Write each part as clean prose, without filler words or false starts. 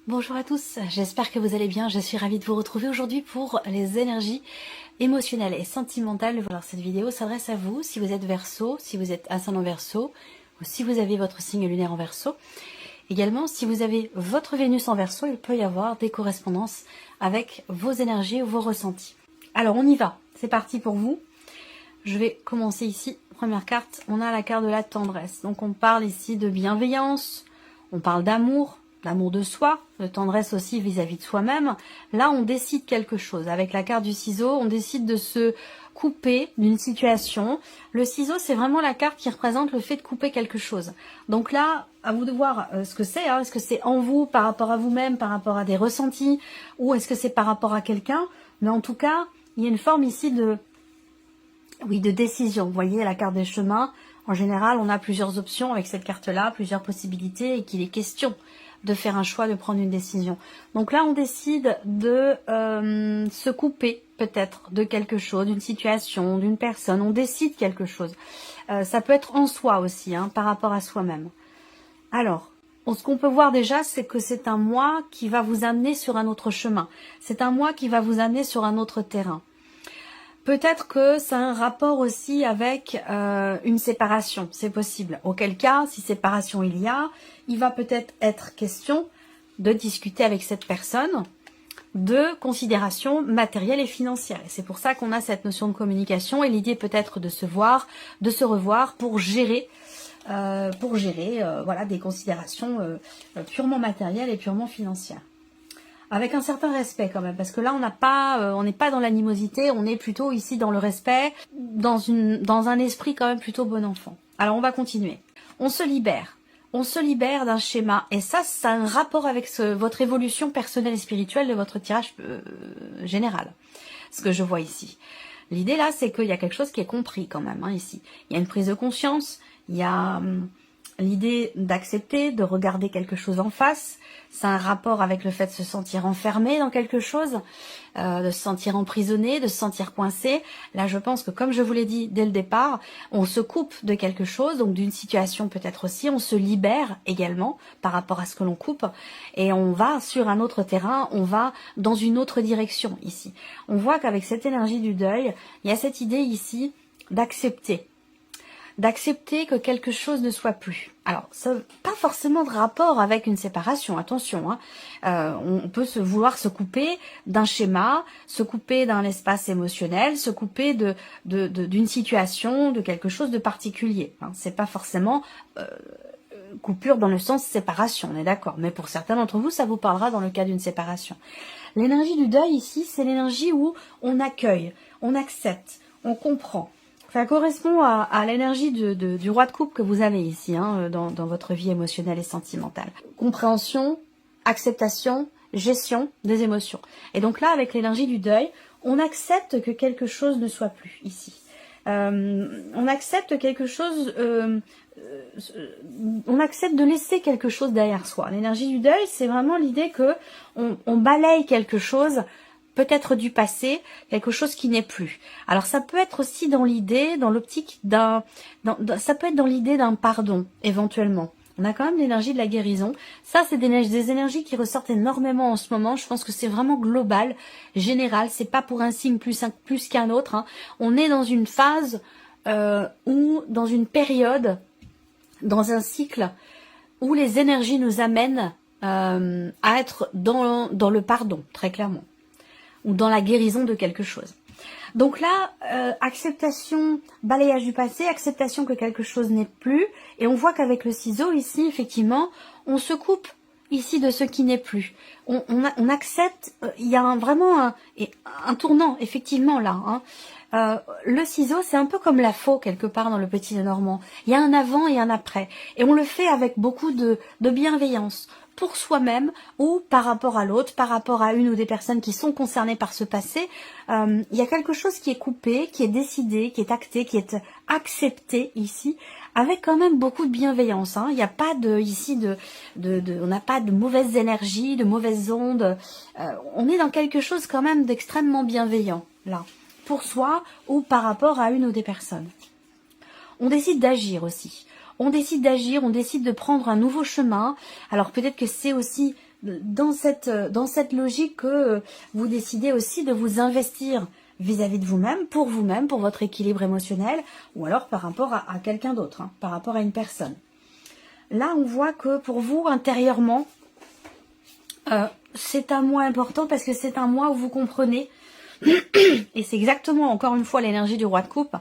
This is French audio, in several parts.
Bonjour à tous, j'espère que vous allez bien. Je suis ravie de vous retrouver aujourd'hui pour les énergies émotionnelles et sentimentales. Alors cette vidéo s'adresse à vous si vous êtes Verseau, si vous êtes ascendant Verseau, ou si vous avez votre signe lunaire en Verseau. Également, si vous avez votre Vénus en Verseau, il peut y avoir des correspondances avec vos énergies ou vos ressentis. Alors on y va, c'est parti pour vous. Je vais commencer ici. Première carte, on a la carte de la tendresse. Donc on parle ici de bienveillance, on parle d'amour de soi, de tendresse aussi vis-à-vis de soi-même. Là, on décide quelque chose. Avec la carte du ciseau, on décide de se couper d'une situation. Le ciseau, c'est vraiment la carte qui représente le fait de couper quelque chose. Donc là, à vous de voir ce que c'est. Est-ce que c'est en vous, par rapport à vous-même, par rapport à des ressentis, ou est-ce que c'est par rapport à quelqu'un? Mais en tout cas, il y a une forme ici de décision. Vous voyez la carte des chemins. En général, on a plusieurs options avec cette carte-là, plusieurs possibilités, et qu'il est question de faire un choix, de prendre une décision. Donc là, on décide de se couper peut-être de quelque chose, d'une situation, d'une personne. On décide quelque chose. Ça peut être en soi aussi, par rapport à soi-même. Alors, ce qu'on peut voir déjà, c'est que c'est un moi qui va vous amener sur un autre chemin. C'est un moi qui va vous amener sur un autre terrain. Peut-être que ça a un rapport aussi avec une séparation, c'est possible. Auquel cas, si séparation il y a, il va peut-être être question de discuter avec cette personne de considérations matérielles et financières. Et c'est pour ça qu'on a cette notion de communication et l'idée peut-être de se voir, de se revoir pour gérer voilà, des considérations purement matérielles et purement financières. Avec un certain respect quand même, parce que là on n'est pas dans l'animosité, on est plutôt ici dans le respect, dans un esprit quand même plutôt bon enfant. Alors on va continuer. On se libère d'un schéma, et ça a un rapport avec votre évolution personnelle et spirituelle de votre tirage général, ce que je vois ici. L'idée là, c'est qu'il y a quelque chose qui est compris quand même, ici. Il y a une prise de conscience, il y a l'idée d'accepter, de regarder quelque chose en face. C'est un rapport avec le fait de se sentir enfermé dans quelque chose, de se sentir emprisonné, de se sentir coincé. Là, je pense que, comme je vous l'ai dit dès le départ, on se coupe de quelque chose, donc d'une situation peut-être aussi, on se libère également par rapport à ce que l'on coupe, et on va sur un autre terrain, on va dans une autre direction ici. On voit qu'avec cette énergie du deuil, il y a cette idée ici d'accepter que quelque chose ne soit plus. Alors, ça n'a pas forcément de rapport avec une séparation, attention. On peut vouloir se couper d'un schéma, se couper d'un espace émotionnel, se couper d'une situation, de quelque chose de particulier. C'est pas forcément coupure dans le sens séparation, on est d'accord. Mais pour certains d'entre vous, ça vous parlera dans le cas d'une séparation. L'énergie du deuil ici, c'est l'énergie où on accueille, on accepte, on comprend. Ça correspond à l'énergie du roi de coupe que vous avez ici, dans votre vie émotionnelle et sentimentale. Compréhension, acceptation, gestion des émotions. Et donc là, avec l'énergie du deuil, on accepte que quelque chose ne soit plus ici. On accepte quelque chose, on accepte de laisser quelque chose derrière soi. L'énergie du deuil, c'est vraiment l'idée que on balaye quelque chose, peut-être du passé, quelque chose qui n'est plus. Alors ça peut être aussi dans l'idée, dans l'optique ça peut être dans l'idée d'un pardon, éventuellement. On a quand même l'énergie de la guérison. Ça, c'est des énergies qui ressortent énormément en ce moment. Je pense que c'est vraiment global, général. C'est pas pour un signe plus qu'un autre. On est dans une phase ou dans une période, dans un cycle où les énergies nous amènent à être dans le pardon, très clairement, ou dans la guérison de quelque chose. Donc là, acceptation, balayage du passé, acceptation que quelque chose n'est plus, et on voit qu'avec le ciseau ici, effectivement, on se coupe ici de ce qui n'est plus. On accepte, il y a vraiment un tournant, effectivement, là. Le ciseau, c'est un peu comme la faux, quelque part, dans le Petit Lenormand. Il y a un avant et un après, et on le fait avec beaucoup de bienveillance, pour soi-même ou par rapport à l'autre, par rapport à une ou des personnes qui sont concernées par ce passé. Il y a quelque chose qui est coupé, qui est décidé, qui est acté, qui est accepté ici, avec quand même beaucoup de bienveillance. Il n'y a pas on n'a pas de mauvaises énergies, de mauvaises ondes. On est dans quelque chose quand même d'extrêmement bienveillant, là, pour soi ou par rapport à une ou des personnes. On décide d'agir aussi. On décide d'agir, on décide de prendre un nouveau chemin. Alors peut-être que c'est aussi dans cette logique que vous décidez aussi de vous investir vis-à-vis de vous-même, pour votre équilibre émotionnel, ou alors par rapport à quelqu'un d'autre, hein, par rapport à une personne. Là, on voit que pour vous, intérieurement, c'est un mois important parce que c'est un mois où vous comprenez, et c'est exactement, encore une fois, l'énergie du roi de coupe,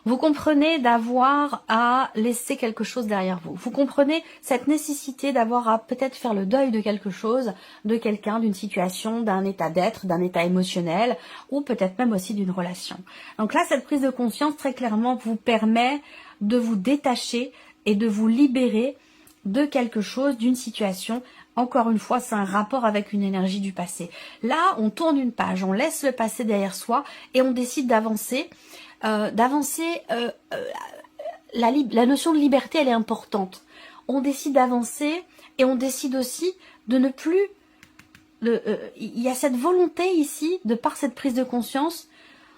vous comprenez d'avoir à laisser quelque chose derrière vous. Vous comprenez cette nécessité d'avoir à peut-être faire le deuil de quelque chose, de quelqu'un, d'une situation, d'un état d'être, d'un état émotionnel, ou peut-être même aussi d'une relation. Donc là, cette prise de conscience, très clairement, vous permet de vous détacher et de vous libérer de quelque chose, d'une situation. Encore une fois, c'est un rapport avec une énergie du passé. Là, on tourne une page, on laisse le passé derrière soi et on décide d'avancer. La notion de liberté, elle est importante. On décide d'avancer et on décide aussi de ne plus... il y a cette volonté ici, de par cette prise de conscience,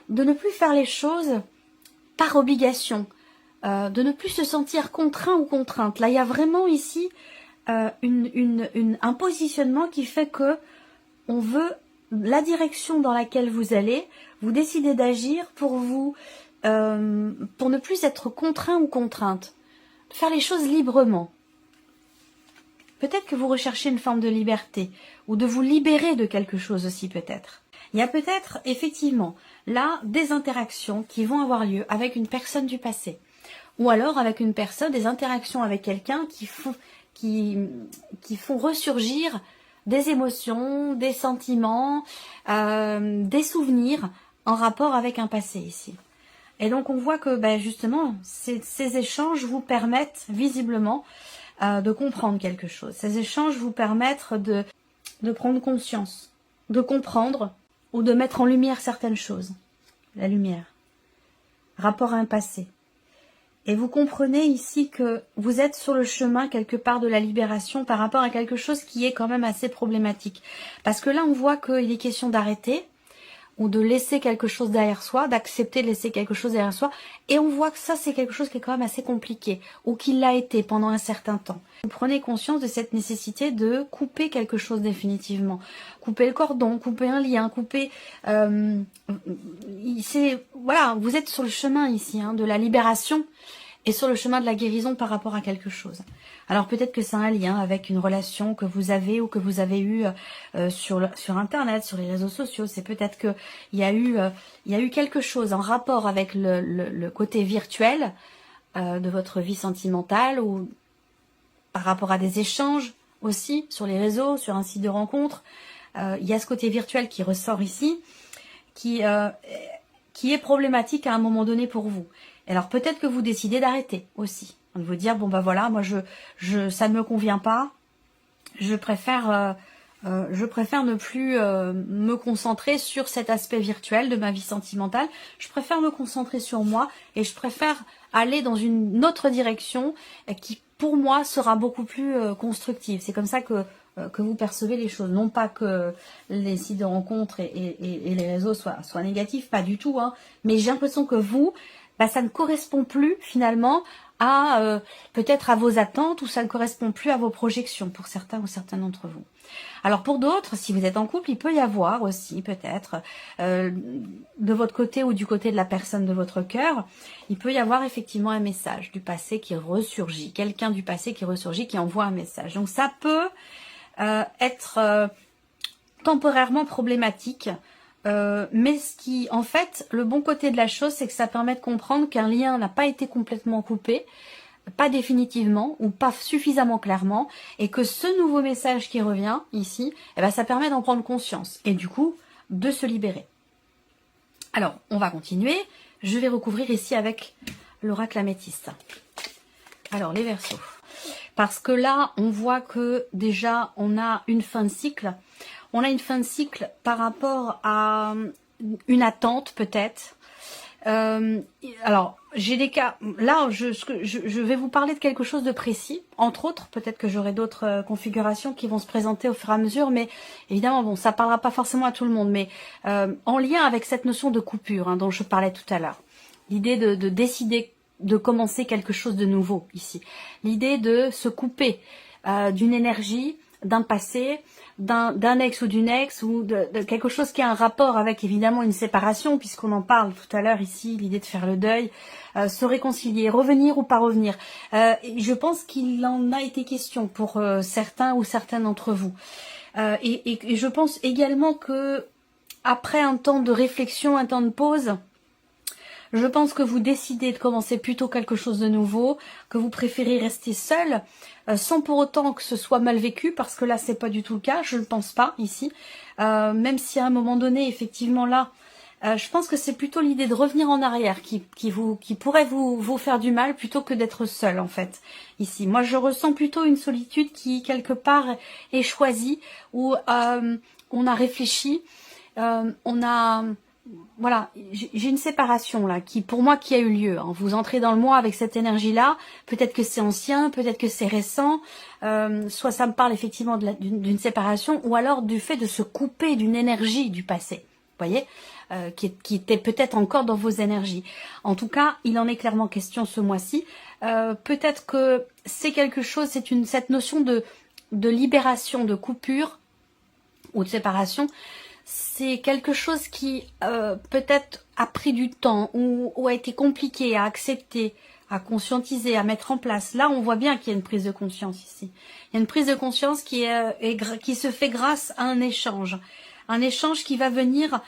de ne plus faire les choses par obligation, de ne plus se sentir contraint ou contrainte. Là, il y a vraiment ici un positionnement qui fait que on veut la direction dans laquelle vous allez, vous décidez d'agir pour vous, pour ne plus être contraint ou contrainte, de faire les choses librement. Peut-être que vous recherchez une forme de liberté, ou de vous libérer de quelque chose aussi peut-être. Il y a peut-être effectivement là des interactions qui vont avoir lieu avec une personne du passé, ou alors avec une personne, des interactions avec quelqu'un qui font ressurgir des émotions, des sentiments, des souvenirs en rapport avec un passé ici. Et donc on voit que justement ces échanges vous permettent visiblement de comprendre quelque chose. Ces échanges vous permettent de prendre conscience, de comprendre ou de mettre en lumière certaines choses. La lumière. Rapport à un passé. Et vous comprenez ici que vous êtes sur le chemin quelque part de la libération par rapport à quelque chose qui est quand même assez problématique. Parce que là, on voit qu'il est question d'arrêter ou de laisser quelque chose derrière soi, d'accepter de laisser quelque chose derrière soi. Et on voit que ça, c'est quelque chose qui est quand même assez compliqué ou qui l'a été pendant un certain temps. Vous prenez conscience de cette nécessité de couper quelque chose définitivement. Couper le cordon, couper un lien, couper... voilà, vous êtes sur le chemin ici de la libération et sur le chemin de la guérison par rapport à quelque chose. Alors peut-être que c'est un lien avec une relation que vous avez ou que vous avez eue sur Internet, sur les réseaux sociaux. C'est peut-être qu'il y a eu quelque chose en rapport avec le côté virtuel de votre vie sentimentale ou par rapport à des échanges aussi sur les réseaux, sur un site de rencontre. Il y a ce côté virtuel qui ressort ici, qui est problématique à un moment donné pour vous. Alors peut-être que vous décidez d'arrêter aussi, de vous dire bon voilà, moi ça ne me convient pas, je préfère ne plus me concentrer sur cet aspect virtuel de ma vie sentimentale, je préfère me concentrer sur moi et je préfère aller dans une autre direction qui pour moi sera beaucoup plus constructive. C'est comme ça que vous percevez les choses. Non pas que les sites de rencontres et les réseaux soient négatifs, pas du tout, mais j'ai l'impression que vous, ça ne correspond plus finalement à peut-être à vos attentes ou ça ne correspond plus à vos projections pour certains ou certaines d'entre vous. Alors pour d'autres, si vous êtes en couple, il peut y avoir aussi peut-être de votre côté ou du côté de la personne de votre cœur, il peut y avoir effectivement un message du passé qui ressurgit, quelqu'un du passé qui ressurgit, qui envoie un message. Donc ça peut être temporairement problématique, mais ce qui, en fait, le bon côté de la chose, c'est que ça permet de comprendre qu'un lien n'a pas été complètement coupé, pas définitivement ou pas suffisamment clairement, et que ce nouveau message qui revient ici, ça permet d'en prendre conscience et du coup de se libérer. Alors, on va continuer. Je vais recouvrir ici avec l'oracle améthyste. Alors, les Verseaux. Parce que là, on voit que déjà, on a une fin de cycle. On a une fin de cycle par rapport à une attente peut-être. Alors, j'ai des cas... Là, je vais vous parler de quelque chose de précis. Entre autres, peut-être que j'aurai d'autres configurations qui vont se présenter au fur et à mesure. Mais évidemment, bon, ça ne parlera pas forcément à tout le monde. Mais en lien avec cette notion de coupure dont je parlais tout à l'heure. L'idée de décider de commencer quelque chose de nouveau ici. L'idée de se couper d'une énergie d'un passé, d'un ex ou d'une ex, ou de quelque chose qui a un rapport avec évidemment une séparation, puisqu'on en parle tout à l'heure ici, l'idée de faire le deuil, se réconcilier, revenir ou pas revenir. Je pense qu'il en a été question pour certains ou certaines d'entre vous. Et je pense également que après un temps de réflexion, un temps de pause, je pense que vous décidez de commencer plutôt quelque chose de nouveau, que vous préférez rester seul, sans pour autant que ce soit mal vécu, parce que là c'est pas du tout le cas, je ne pense pas ici. Même si à un moment donné, effectivement là, je pense que c'est plutôt l'idée de revenir en arrière qui pourrait vous faire du mal plutôt que d'être seul en fait. Ici, moi je ressens plutôt une solitude qui quelque part est choisie, où on a réfléchi, on a... Voilà, j'ai une séparation là, qui pour moi qui a eu lieu. Hein. Vous entrez dans le mois avec cette énergie-là, peut-être que c'est ancien, peut-être que c'est récent, soit ça me parle effectivement d'une séparation, ou alors du fait de se couper d'une énergie du passé, vous voyez, qui était peut-être encore dans vos énergies. En tout cas, il en est clairement question ce mois-ci. Peut-être que c'est quelque chose, cette notion de libération, de coupure ou de séparation. C'est quelque chose qui peut-être a pris du temps ou a été compliqué à accepter, à conscientiser, à mettre en place. Là, on voit bien qu'il y a une prise de conscience ici. Il y a une prise de conscience qui se fait grâce à un échange qui va venir,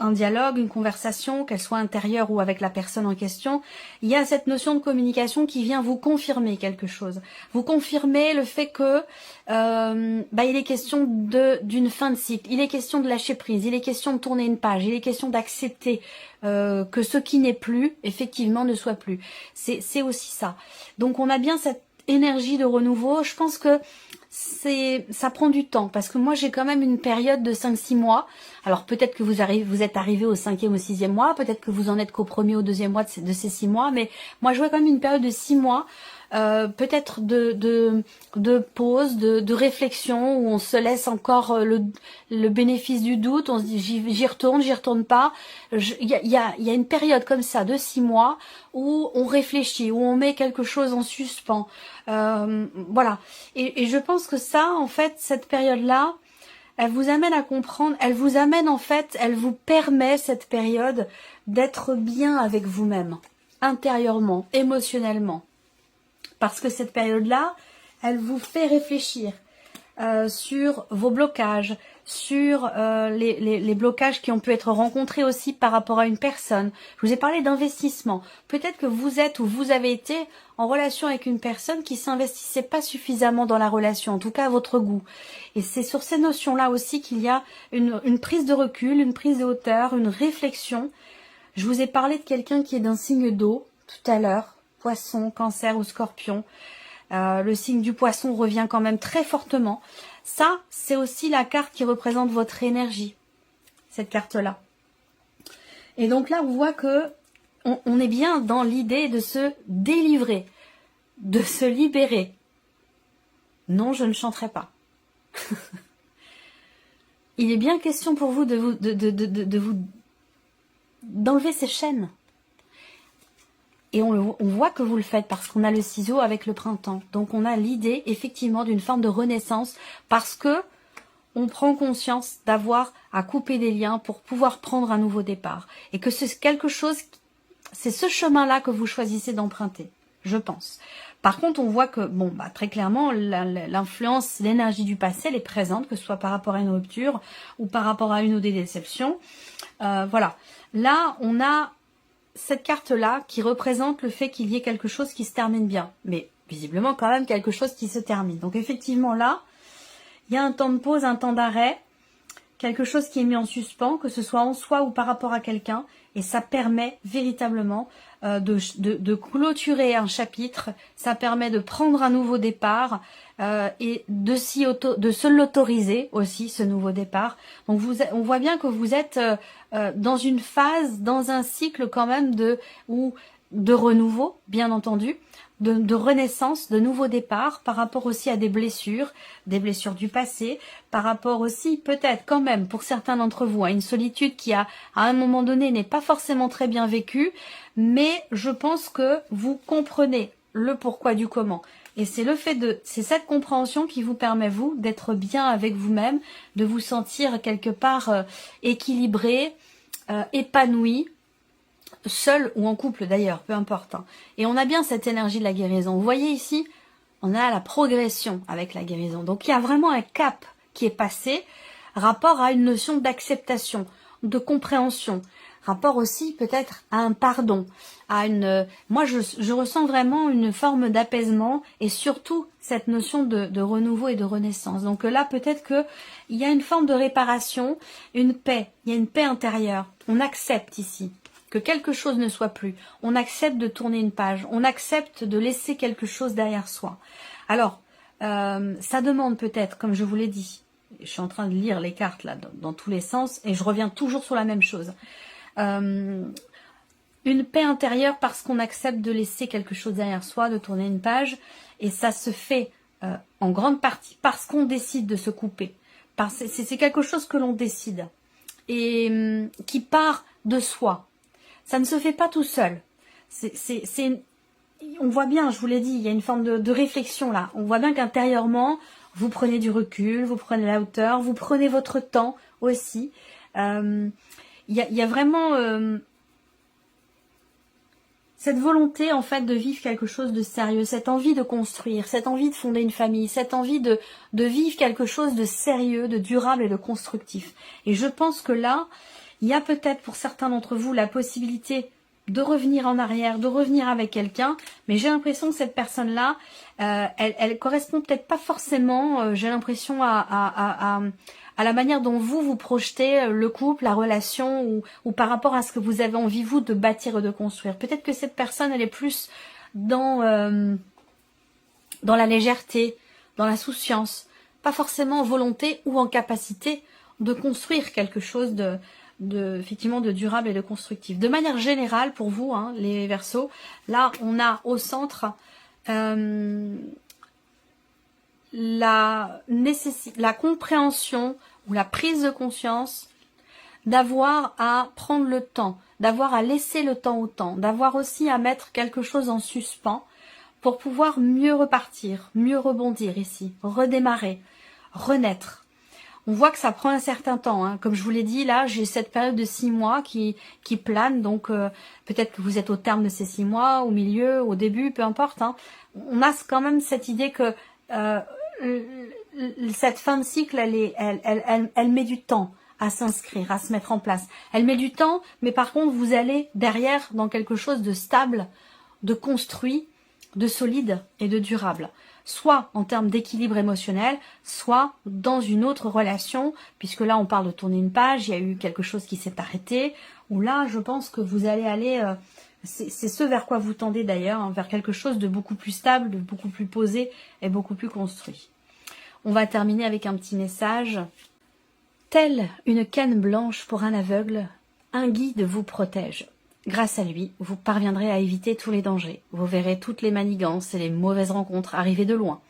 un dialogue, une conversation, qu'elle soit intérieure ou avec la personne en question. Il y a cette notion de communication qui vient vous confirmer quelque chose. Vous confirmer le fait que il est question d'une fin de cycle, il est question de lâcher prise, il est question de tourner une page, il est question d'accepter que ce qui n'est plus, effectivement, ne soit plus. C'est aussi ça. Donc on a bien cette énergie de renouveau. Je pense que ça prend du temps, parce que moi j'ai quand même une période de 5-6 mois. Alors peut-être que vous êtes arrivé au 5e ou 6e mois, peut-être que vous en êtes qu'au 1er ou 2e mois de ces 6 mois, mais moi je vois quand même une période de 6 mois, peut-être de pause, de réflexion, où on se laisse encore le bénéfice du doute, on se dit j'y retourne pas. Il y a une période comme ça de 6 mois où on réfléchit, où on met quelque chose en suspens. Voilà. Et je pense que ça, en fait, cette période-là, elle vous amène à comprendre, elle vous permet, cette période, d'être bien avec vous-même, intérieurement, émotionnellement. Parce que cette période-là, elle vous fait réfléchir sur vos blocages, sur les blocages qui ont pu être rencontrés aussi par rapport à une personne. Je vous ai parlé d'investissement. Peut-être que vous êtes ou vous avez été en relation avec une personne qui s'investissait pas suffisamment dans la relation, en tout cas à votre goût. Et c'est sur ces notions-là aussi qu'il y a une prise de recul, une prise de hauteur, une réflexion. Je vous ai parlé de quelqu'un qui est d'un signe d'eau tout à l'heure, Poisson, Cancer ou Scorpion. Le signe du Poisson revient quand même très fortement. Ça, c'est aussi la carte qui représente votre énergie, cette carte-là. Et donc là, on voit que on est bien dans l'idée de se délivrer, de se libérer. Non, je ne chanterai pas. Il est bien question pour vous d'enlever ces chaînes. Et on voit que vous le faites parce qu'on a le ciseau avec le printemps. Donc on a l'idée effectivement d'une forme de renaissance parce que on prend conscience d'avoir à couper des liens pour pouvoir prendre un nouveau départ. Et que c'est quelque chose, c'est ce chemin-là que vous choisissez d'emprunter, je pense. Par contre, on voit que, très clairement, l'influence, l'énergie du passé, elle est présente, que ce soit par rapport à une rupture ou par rapport à une ou des déceptions. Voilà. Là, on a cette carte-là qui représente le fait qu'il y ait quelque chose qui se termine bien. Mais visiblement quand même quelque chose qui se termine. Donc effectivement là, il y a un temps de pause, un temps d'arrêt, quelque chose qui est mis en suspens, que ce soit en soi ou par rapport à quelqu'un. Et ça permet véritablement de clôturer un chapitre, ça permet de prendre un nouveau départ et de se l'autoriser aussi, ce nouveau départ. Donc on voit bien que vous êtes dans une phase, dans un cycle quand même de renouveau, bien entendu, de renaissance, de nouveau départ, par rapport aussi à des blessures du passé, par rapport aussi peut-être quand même pour certains d'entre vous à une solitude qui à un moment donné n'est pas forcément très bien vécue, mais je pense que vous comprenez le pourquoi du comment. Et c'est c'est cette compréhension qui vous permet, vous, d'être bien avec vous-même, de vous sentir quelque part équilibré, épanoui, seul ou en couple d'ailleurs, peu importe. Hein. Et on a bien cette énergie de la guérison. Vous voyez ici, on a la progression avec la guérison. Donc il y a vraiment un cap qui est passé, rapport à une notion d'acceptation, de compréhension, rapport aussi peut-être à un pardon, à une. Moi je ressens vraiment une forme d'apaisement et surtout cette notion de renouveau et de renaissance. Donc là peut-être que il y a une forme de réparation, une paix, il y a une paix intérieure. On accepte ici que quelque chose ne soit plus. On accepte de tourner une page. On accepte de laisser quelque chose derrière soi. Alors, ça demande peut-être, comme je vous l'ai dit, je suis en train de lire les cartes là dans tous les sens et je reviens toujours sur la même chose. Une paix intérieure parce qu'on accepte de laisser quelque chose derrière soi, de tourner une page. Et ça se fait en grande partie parce qu'on décide de se couper. C'est quelque chose que l'on décide et qui part de soi. Ça ne se fait pas tout seul. On voit bien, je vous l'ai dit, il y a une forme de réflexion là. On voit bien qu'intérieurement, vous prenez du recul, vous prenez la hauteur, vous prenez votre temps aussi. Il y a vraiment cette volonté en fait de vivre quelque chose de sérieux, cette envie de construire, cette envie de fonder une famille, cette envie de vivre quelque chose de sérieux, de durable et de constructif. Et je pense que là, il y a peut-être pour certains d'entre vous la possibilité de revenir en arrière, de revenir avec quelqu'un, mais j'ai l'impression que cette personne-là, elle correspond peut-être pas forcément, j'ai l'impression, à la manière dont vous projetez le couple, la relation, ou par rapport à ce que vous avez envie, vous, de bâtir et de construire. Peut-être que cette personne, elle est plus dans la légèreté, dans la souciance, pas forcément en volonté ou en capacité de construire quelque chose effectivement de durable et de constructif. De manière générale, pour vous, hein, les Verseaux, là, on a au centre la compréhension ou la prise de conscience d'avoir à prendre le temps, d'avoir à laisser le temps au temps, d'avoir aussi à mettre quelque chose en suspens pour pouvoir mieux repartir, mieux rebondir ici, redémarrer, renaître. On voit que ça prend un certain temps. Hein. Comme je vous l'ai dit, là, j'ai cette période de 6 mois qui plane. Donc, peut-être que vous êtes au terme de ces 6 mois, au milieu, au début, peu importe. Hein. On a quand même cette idée que cette fin de cycle, elle met du temps à s'inscrire, à se mettre en place. Elle met du temps, mais par contre, vous allez derrière dans quelque chose de stable, de construit, de solide et de durable. Soit en termes d'équilibre émotionnel, soit dans une autre relation, puisque là on parle de tourner une page, il y a eu quelque chose qui s'est arrêté, où là je pense que vous allez aller, c'est ce vers quoi vous tendez d'ailleurs, hein, vers quelque chose de beaucoup plus stable, de beaucoup plus posé et beaucoup plus construit. On va terminer avec un petit message. Telle une canne blanche pour un aveugle, un guide vous protège. Grâce à lui, vous parviendrez à éviter tous les dangers. Vous verrez toutes les manigances et les mauvaises rencontres arriver de loin,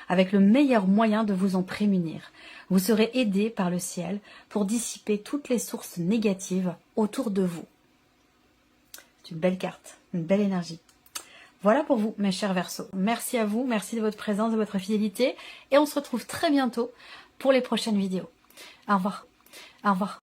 avec le meilleur moyen de vous en prémunir. Vous serez aidé par le ciel pour dissiper toutes les sources négatives autour de vous. C'est une belle carte, une belle énergie. Voilà pour vous, mes chers Verseaux. Merci à vous, merci de votre présence, de votre fidélité, et on se retrouve très bientôt pour les prochaines vidéos. Au revoir. Au revoir.